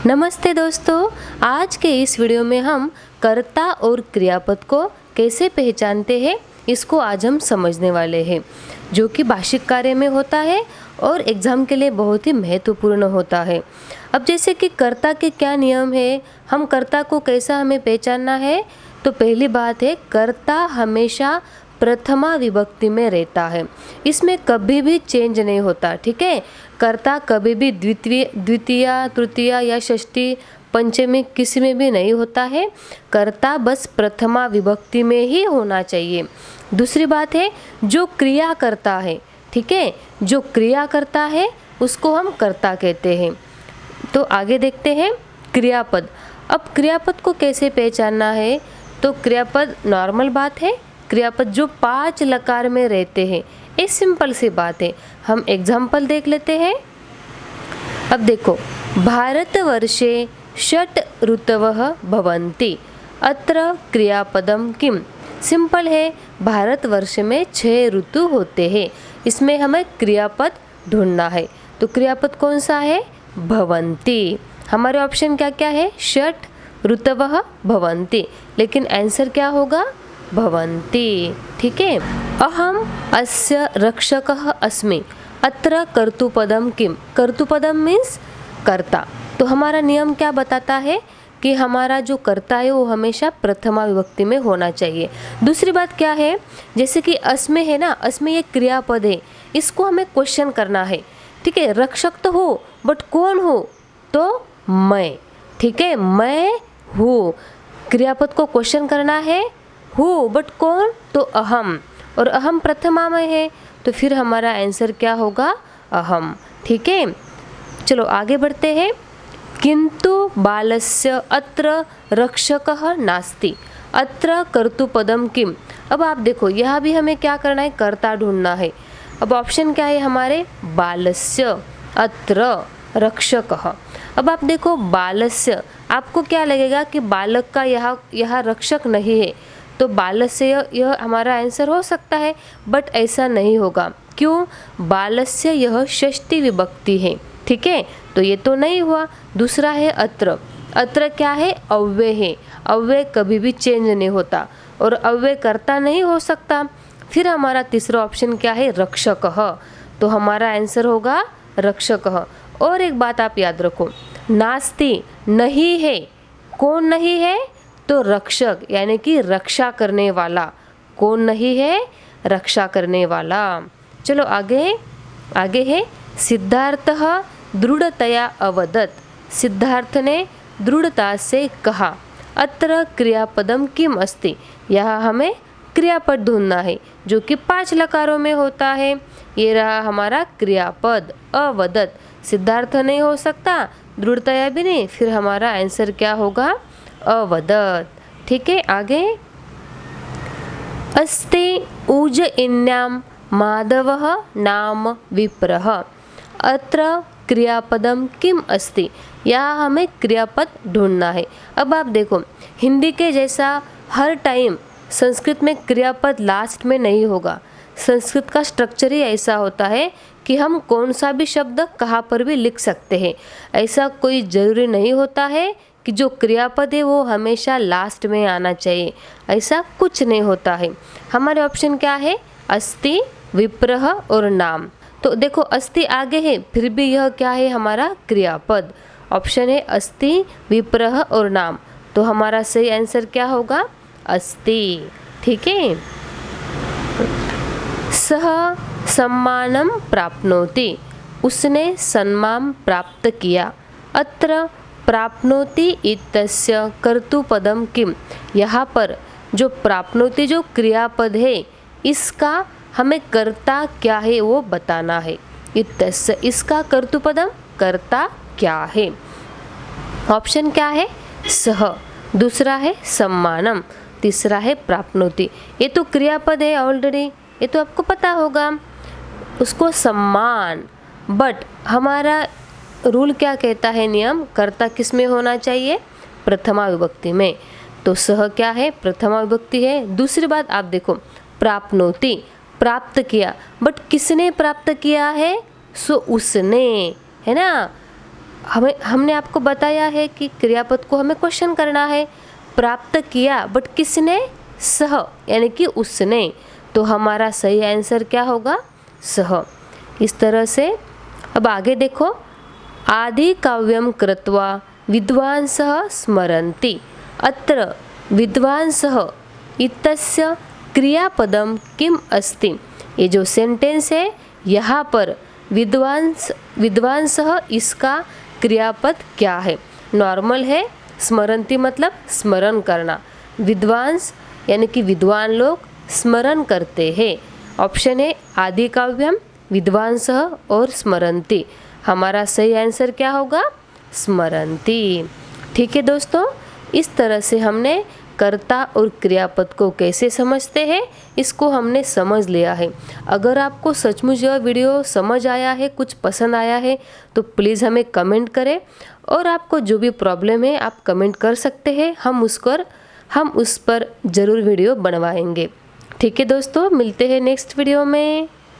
नमस्ते दोस्तों, आज के इस वीडियो में हम कर्ता और क्रियापद को कैसे पहचानते हैं इसको आज हम समझने वाले हैं, जो कि भाषिक कार्य में होता है और एग्ज़ाम के लिए बहुत ही महत्वपूर्ण होता है। अब जैसे कि कर्ता के क्या नियम है, हम कर्ता को कैसा हमें पहचानना है, तो पहली बात है कर्ता हमेशा प्रथमा विभक्ति में रहता है, इसमें कभी भी चेंज नहीं होता। ठीक है, कर्ता कभी भी द्वितीय तृतीय या षष्ठी पंचमी किसी में भी नहीं होता है। कर्ता बस प्रथमा विभक्ति में ही होना चाहिए। दूसरी बात है जो क्रिया करता है, ठीक है, जो क्रिया करता है उसको हम कर्ता कहते हैं। तो आगे देखते हैं क्रियापद। अब क्रियापद को कैसे पहचानना है, तो क्रियापद नॉर्मल बात है, क्रियापद जो 5 लकार में रहते हैं, ये सिंपल सी बात है। हम एग्जाम्पल देख लेते हैं। अब देखो, भारतवर्षे 6 ऋतवः भवन्ति, अत्र क्रियापदम किम। सिंपल है, भारतवर्ष में 6 ऋतु होते हैं, इसमें हमें क्रियापद ढूंढना है। तो क्रियापद कौन सा है? भवन्ति। हमारे ऑप्शन क्या क्या है? 6 ऋतवः भवन्ति, लेकिन आंसर क्या होगा? भवन्ति। ठीक है, अहम अस्य रक्षकः अस्मि, अत्र कर्तुपदम किम। कर्तुपदम मीन्स कर्ता। तो हमारा नियम क्या बताता है कि हमारा जो कर्ता है वो हमेशा प्रथमा विभक्ति में होना चाहिए। दूसरी बात क्या है, जैसे कि अस्मि है ना, अस्मि एक क्रियापद है, इसको हमें क्वेश्चन करना है। ठीक है, रक्षक तो हो बट कौन हो? तो मैं। ठीक है, मैं हूँ। क्रियापद को क्वेश्चन करना है, हूँ बट कौन? तो अहम, और अहम प्रथमा में है, तो फिर हमारा आंसर क्या होगा? अहम। ठीक है, चलो आगे बढ़ते हैं। किंतु बालस्य अत्र रक्षकः नास्ति, अत्र कर्तुपदम किम। अब आप देखो, यह भी हमें क्या करना है? कर्ता ढूंढना है। अब ऑप्शन क्या है हमारे? बालस्य अत्र रक्षकः। अब आप देखो, बालस्य, आपको क्या लगेगा कि बालक का यह रक्षक नहीं है, तो बालस्य यह हमारा आंसर हो सकता है, बट ऐसा नहीं होगा। क्यों? बालस्य यह षष्ठी विभक्ति है। ठीक है, तो ये तो नहीं हुआ। दूसरा है अत्र। अत्र क्या है? अव्यय है। अव्यय कभी भी चेंज नहीं होता और अव्यय कर्ता नहीं हो सकता। फिर हमारा तीसरा ऑप्शन क्या है? रक्षकः। तो हमारा आंसर होगा रक्षकः। और एक बात आप याद रखो, नास्ति नहीं है, कौन नहीं है? तो रक्षक, यानी कि रक्षा करने वाला। कौन नहीं है? रक्षा करने वाला। चलो आगे है सिद्धार्थः दृढ़तया अवदत्। सिद्धार्थ ने दृढ़ता से कहा, अत्र क्रियापदम किम अस्ति। यहाँ हमें क्रियापद ढूंढना है जो कि 5 लकारों में होता है। ये रहा हमारा क्रियापद अवदत्। सिद्धार्थ नहीं हो सकता, दृढ़तया भी नहीं, फिर हमारा आंसर क्या होगा? अवदत्। ठीक है, आगे अस्ति उज्जयिन्यां माधवः नाम विप्रः, अत्र क्रियापदम किम अस्ति। यहाँ हमें क्रियापद ढूंढना है। अब आप देखो, हिंदी के जैसा हर टाइम संस्कृत में क्रियापद लास्ट में नहीं होगा। संस्कृत का स्ट्रक्चर ही ऐसा होता है कि हम कौन सा भी शब्द कहाँ पर भी लिख सकते हैं। ऐसा कोई ज़रूरी नहीं होता है कि जो क्रियापद है वो हमेशा लास्ट में आना चाहिए, ऐसा कुछ नहीं होता है। हमारे ऑप्शन क्या है? अस्ति, विप्रः और नाम। तो देखो, अस्ति आगे है, फिर भी यह क्या है? हमारा क्रियापद। ऑप्शन है अस्ति, विप्रः और नाम। तो हमारा सही आंसर क्या होगा? अस्ति। ठीक है, सह सम्मानम प्राप्नोति, उसने सम्मान प्राप्त किया। अत्र प्राप्नोति इत्यस्य कर्तुपदम किम। यहाँ पर जो प्राप्नोति जो क्रियापद है, इसका हमें कर्ता क्या है वो बताना है। इत्यस्य, इसका कर्तुपदम कर्ता क्या है? ऑप्शन क्या है? सह, दूसरा है सम्मानम, तीसरा है प्राप्नोति। ये तो क्रियापद है ऑलरेडी, ये तो आपको पता होगा, उसको सम्मान। बट हमारा रूल क्या कहता है, नियम, कर्ता किस में होना चाहिए? प्रथमा विभक्ति में। तो सह क्या है? प्रथमा विभक्ति है। दूसरी बात आप देखो, प्राप्नोति, प्राप्त किया, बट किसने प्राप्त किया है? सो उसने, है ना। हमने आपको बताया है कि क्रियापद को हमें क्वेश्चन करना है। प्राप्त किया, बट किसने? सह, यानी कि उसने। तो हमारा सही आंसर क्या होगा? सह। इस तरह से अब आगे देखो, आदि काव्यम कृत्वा विद्वांसः स्मरन्ति। अत्र विद्वांसः इत्यस्य क्रियापदम किम अस्ति? ये जो सेंटेंस है यहाँ पर विद्वांसः इसका क्रियापद क्या है? नॉर्मल है, स्मरन्ति मतलब स्मरण करना, विद्वांस यानी कि विद्वान लोग स्मरण करते हैं। ऑप्शन है आदि काव्यम, विद्वांसः और स्मरन्ति। हमारा सही आंसर क्या होगा? स्मरन्ति। ठीक है दोस्तों, इस तरह से हमने कर्ता और क्रियापद को कैसे समझते हैं इसको हमने समझ लिया है। अगर आपको सचमुच यह वीडियो समझ आया है, कुछ पसंद आया है, तो प्लीज़ हमें कमेंट करें। और आपको जो भी प्रॉब्लम है आप कमेंट कर सकते हैं, हम उस पर ज़रूर वीडियो बनवाएंगे। ठीक है दोस्तों, मिलते हैं नेक्स्ट वीडियो में।